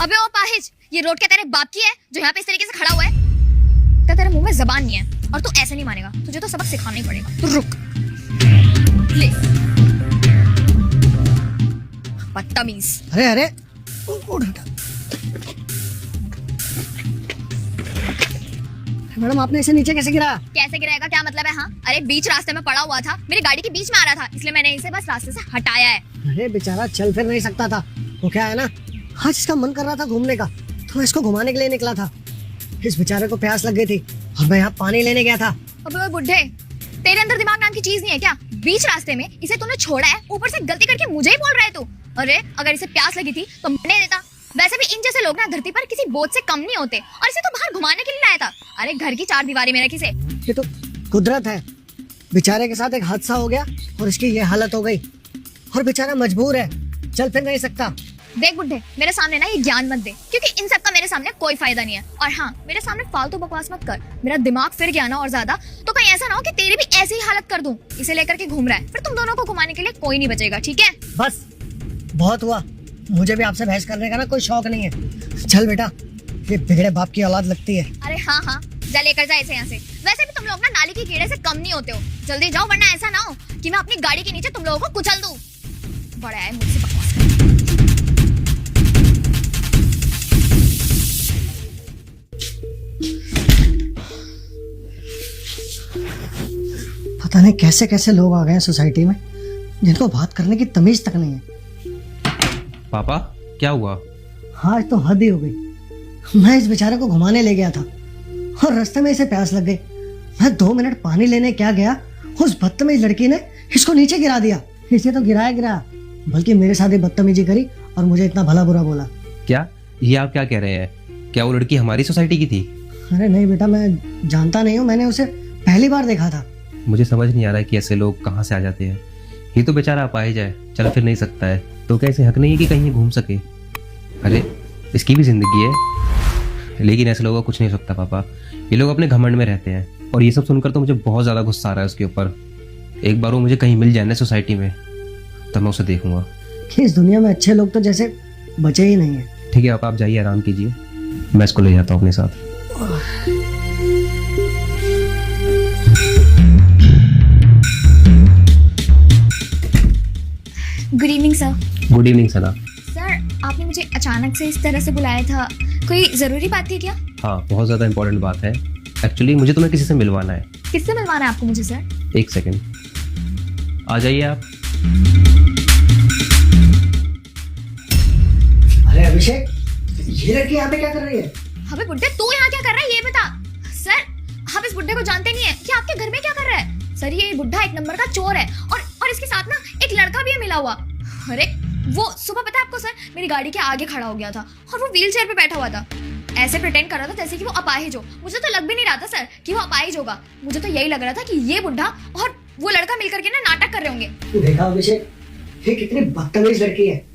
अबे ओ पाहिज, ये रोड क्या तेरे बाप की है जो यहाँ पे इस तरीके से खड़ा हुआ है? क्या तेरे मुंह में जबान नहीं है? और तू ऐसे नहीं मानेगा, तुझे तो सबक सिखाना ही पड़ेगा। तू रुक, ले। बदतमीज। अरे अरे उठ हटा। मैडम आपने इसे नीचे कैसे गिराया? कैसे गिराएगा, क्या मतलब है? हाँ, अरे बीच रास्ते में पड़ा हुआ था, मेरी गाड़ी के बीच में आ रहा था, इसलिए मैंने इसे बस रास्ते से हटाया है। अरे बेचारा चल फिर नहीं सकता था, वो क्या है ना, आज इसका मन कर रहा था घूमने का, तो मैं इसको घुमाने के लिए निकला था। इस बेचारे को प्यास लग गई थी और मैं यहाँ पानी लेने गया था। अबे बुड्ढे, तेरे अंदर दिमाग नाम की चीज नहीं है क्या? बीच रास्ते में इसे तूने छोड़ा है, ऊपर से गलती करके मुझे ही बोल रहा है तू। अरे अगर इसे प्यास लगी थी तो मैंने देता। वैसे भी इन जैसे लोग ना धरती पर किसी बोझ से कम नहीं होते, और इसे तो बाहर घुमाने के लिए लाया था। अरे घर की चार दीवारी में रखी से। ये तो कुदरत है, बेचारे के साथ एक हादसा हो गया और इसकी ये हालत हो गई, और बेचारा मजबूर है, चल फिर नहीं सकता। देख बुड्ढे, मेरे सामने ना ये ज्ञान मत दे, क्योंकि इन सब का मेरे सामने कोई फायदा नहीं है। और हाँ, मेरे सामने फालतू बकवास मत कर, मेरा दिमाग फिर गया ना और ज्यादा, तो कहीं ऐसा ना हो कि तेरी भी ऐसी ही हालत कर दूं। इसे लेकर के घूम रहा है, फिर तुम दोनों को घुमाने के लिए कोई नहीं बचेगा, ठीक है? बस बहुत हुआ, मुझे भी आपसे बहस करने का ना कोई शौक नहीं है। चल बेटा, ये बिगड़े बाप की औलाद लगती है। अरे हाँ हाँ, जा लेकर जा इसे यहाँ से। वैसे भी तुम लोग ना नाली के कीड़े से कम नहीं होते हो, जल्दी जाओ, वरना ऐसा ना हो कि मैं अपनी गाड़ी के नीचे तुम लोगों को कुचल दूं। बड़ा है मुझसे बकवास। पता नहीं कैसे कैसे लोग आ गए हैं सोसाइटी में, जिनको बात करने की तमीज तक नहीं है। पापा क्या हुआ? हाँ, आज तो हद ही हो गई। मैं इस बेचारे को घुमाने ले गया था और रास्ते में इसे प्यास लग गई। मैं 2 मिनट पानी लेने क्या गया, उस बदतमीज लड़की ने इसको नीचे गिरा दिया। इसे तो गिराया, बल्कि मेरे साथ ही बदतमीजी करी और मुझे इतना भला बुरा बोला। क्या ये आप क्या कह रहे हैं? क्या वो लड़की हमारी सोसाइटी की थी? अरे नहीं बेटा, मैं जानता नहीं हूँ, मैंने उसे पहली बार देखा था। मुझे समझ नहीं आ रहा है कि ऐसे लोग कहाँ से आ जाते हैं। ये तो बेचारा अपाहिज है, चल फिर नहीं सकता है, तो क्या इसे हक नहीं है कि कहीं घूम सके? अरे इसकी भी जिंदगी है। लेकिन ऐसे लोगों का कुछ नहीं हो सकता पापा, ये लोग अपने घमंड में रहते हैं। और ये सब सुनकर तो मुझे बहुत ज़्यादा गुस्सा आ रहा है उसके ऊपर। एक बार वो मुझे कहीं मिल जाए ना सोसाइटी में, तब मैं उसे देखूंगा। कि इस दुनिया में अच्छे लोग तो जैसे बचे ही नहीं है। ठीक है आप जाइए, आराम कीजिए, मैं इसको ले जाता हूँ अपने साथ। Good evening sir. Good evening Sana. Sir, आपने मुझे अचानक से इस तरह से बुलाया था, कोई जरूरी बात थी क्या? हाँ, बहुत ज़्यादा इंपॉर्टेंट बात है। एक्चुअली मुझे तुम्हें किसी से मिलवाना है। किससे मिलवाना है आपको मुझे सर? 1 सेकेंड, आ जाइए आप। अरे अभिषेक, ये लड़की यहाँ पे क्या कर रही है? अबे बुड्ढे, तू यहाँ क्या कर रहा है ये बता। सर, आप इस बुड्ढे को जानते नहीं है कि आपके घर में क्या कर रहा है? सर, ये बुड्ढा एक नंबर का चोर है, और इसके साथ ना एक लड़का भी है मिला हुआ। अरे वो सुबह पता है आपको सर, मेरी गाड़ी के आगे खड़ा हो गया था और वो व्हील चेयर पे बैठा हुआ था। ऐसे प्रिटेंड कर रहा था जैसे कि वो अपाहिज हो। मुझे तो लग भी नहीं रहा था सर कि वो अपाहिज होगा। मुझे तो यही लग रहा था कि ये बुड्ढा और वो लड़का मिलकर के ना नाटक कर रहे होंगे। देखा अभिषेक, ये कितनी बदतमीज लड़की है।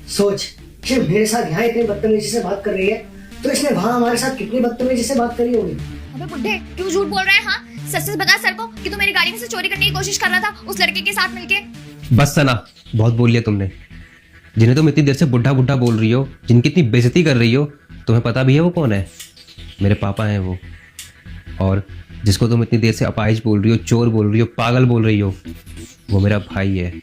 सोच, ये मेरे साथ यहाँ इतनी बदतमीजी से बात कर रही है, तो इसने वहाँ हमारे साथ कितनी बदतमीजी से बात करी होगी। अबे बुड्ढे, क्यों झूठ बोल रहा है? हाँ, सच सच बता सर को कि तू मेरी गाड़ी में से चोरी करने की कोशिश कर रहा था उस लड़के के साथ मिलके। बस सना, बहुत बोल लिया तुमने। जिन्हें तुम इतनी देर से बुढ़ा बुढ़ा बोल रही हो, जिनकी इतनी बेइज्जती कर रही हो, तुम्हें पता भी है वो कौन है? मेरे पापा हैं वो। और जिसको तुम इतनी देर से अपाहिज बोल रही हो, चोर बोल रही हो, पागल बोल रही हो, वो मेरा भाई है।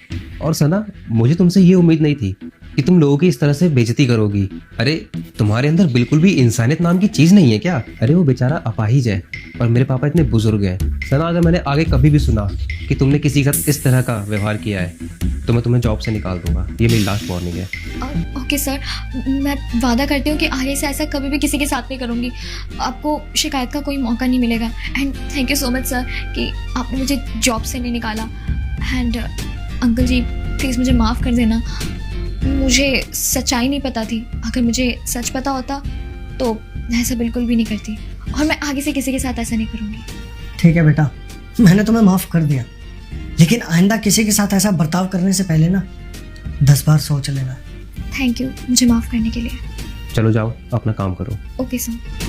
और सना, मुझे तुमसे ये उम्मीद नहीं थी कि तुम लोगों की इस तरह से बेइज्जती करोगी। अरे तुम्हारे अंदर बिल्कुल भी इंसानियत नाम की चीज नहीं है क्या? अरे वो बेचारा अपाहिज है और मेरे पापा इतने बुजुर्ग हैं। सना, अगर मैंने आगे कभी भी सुना कि तुमने किसी के साथ इस तरह का व्यवहार किया है, तो मैं तुम्हें जॉब से निकाल दूंगा। ये मेरी लास्ट वार्निंग है। ओके सर, मैं वादा करती हूँ कि आगे से ऐसा कभी भी किसी के साथ नहीं करूँगी। आपको शिकायत का कोई मौका नहीं मिलेगा। And thank you so much sir कि आपने मुझे जॉब से नहीं निकाला। एंड अंकल जी, प्लीज़ मुझे माफ़ कर देना, मुझे सच्चाई नहीं पता थी। अगर मुझे सच पता होता तो मैं ऐसा बिल्कुल भी नहीं करती, और मैं आगे से किसी के साथ ऐसा नहीं करूँगी। ठीक है बेटा, मैंने तुम्हें माफ कर दिया, लेकिन आइंदा किसी के साथ ऐसा बर्ताव करने से पहले ना 10 बार सोच लेना। थैंक यू मुझे माफ़ करने के लिए। चलो जाओ, अपना काम करो। Okay sir.